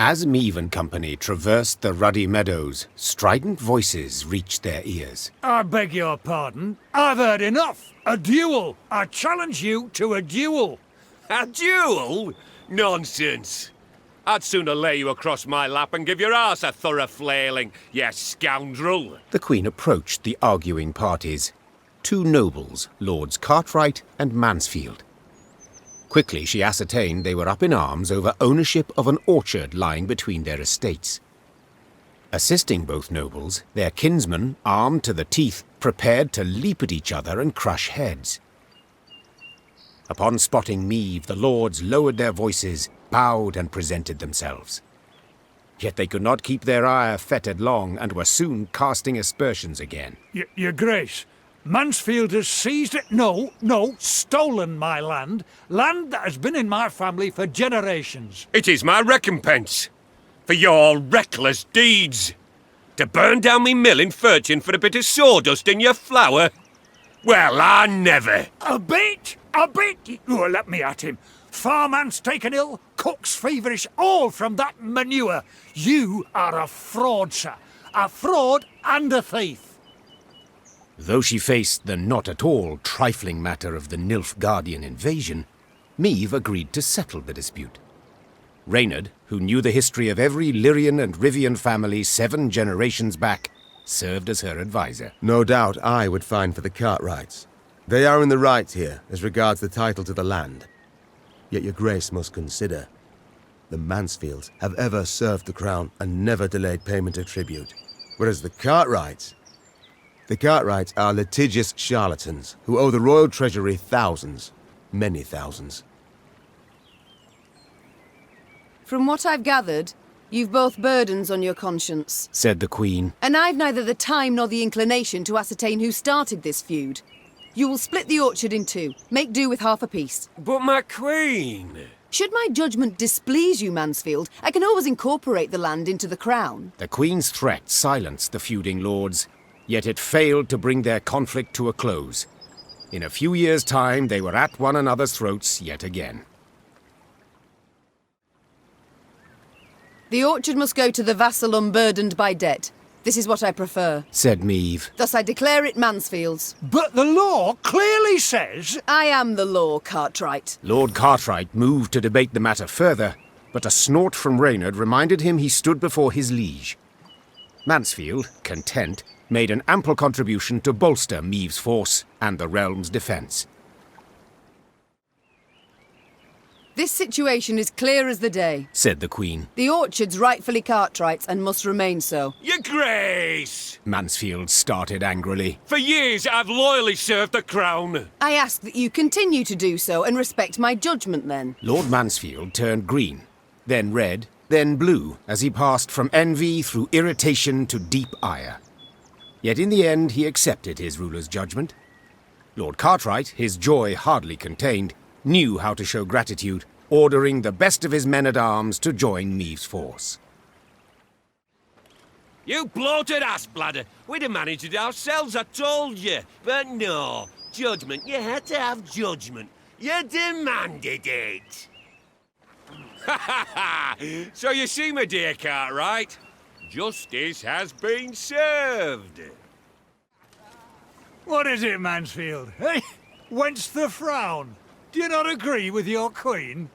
As Meave and company traversed the ruddy meadows, strident voices reached their ears. I beg your pardon. I've heard enough. A duel. I challenge you to a duel. A duel? Nonsense. I'd sooner lay you across my lap and give your arse a thorough flailing, you scoundrel. The Queen approached the arguing parties. Two nobles, Lords Cartwright and Mansfield. Quickly she ascertained they were up in arms over ownership of an orchard lying between their estates. Assisting both nobles, their kinsmen, armed to the teeth, prepared to leap at each other and crush heads. Upon spotting Meave, the lords lowered their voices, bowed and presented themselves. Yet they could not keep their ire fettered long, and were soon casting aspersions again. Your Grace, Mansfield has seized it. No, stolen my land. Land that has been in my family for generations. It is my recompense for your reckless deeds. To burn down me mill in Furchin for a bit of sawdust in your flour? Well, I never. A bit? Oh, let me at him. Farmhands taken ill, cooks feverish, all from that manure. You are a fraud, sir. A fraud and a thief. Though she faced the not at all trifling matter of the Nilfgaardian invasion, Meave agreed to settle the dispute. Reynard, who knew the history of every Lyrian and Rivian family 7 generations back, served as her advisor. No doubt I would find for the Cartwrights. They are in the right here, as regards the title to the land. Yet your Grace must consider, the Mansfields have ever served the crown and never delayed payment of tribute. Whereas the Cartwrights are litigious charlatans who owe the royal treasury thousands, many thousands. From what I've gathered, you've both burdens on your conscience, said the Queen. And I've neither the time nor the inclination to ascertain who started this feud. You will split the orchard in 2, make do with half a piece. But my Queen... Should my judgment displease you, Mansfield, I can always incorporate the land into the crown. The Queen's threat silenced the feuding lords, yet it failed to bring their conflict to a close. In a few years' time, they were at one another's throats yet again. The orchard must go to the vassal unburdened by debt. This is what I prefer, said Meave. Thus I declare it Mansfield's. But the law clearly says... I am the law, Cartwright. Lord Cartwright moved to debate the matter further, but a snort from Reynard reminded him he stood before his liege. Mansfield, content, made an ample contribution to bolster Meave's force and the realm's defence. This situation is clear as the day, said the Queen. The orchard's rightfully Cartwright's and must remain so. Your Grace! Mansfield started angrily. For years I've loyally served the crown. I ask that you continue to do so and respect my judgment then. Lord Mansfield turned green, then red, then blue, as he passed from envy through irritation to deep ire. Yet in the end he accepted his ruler's judgment. Lord Cartwright, his joy hardly contained, knew how to show gratitude, ordering the best of his men-at-arms to join Meave's force. You bloated ass-bladder! We'd have managed it ourselves, I told you. But no, judgment. You had to have judgment. You demanded it. Ha ha ha! So you see, my dear Cartwright, justice has been served. What is it, Mansfield? Hey, whence the frown? Do you not agree with your Queen?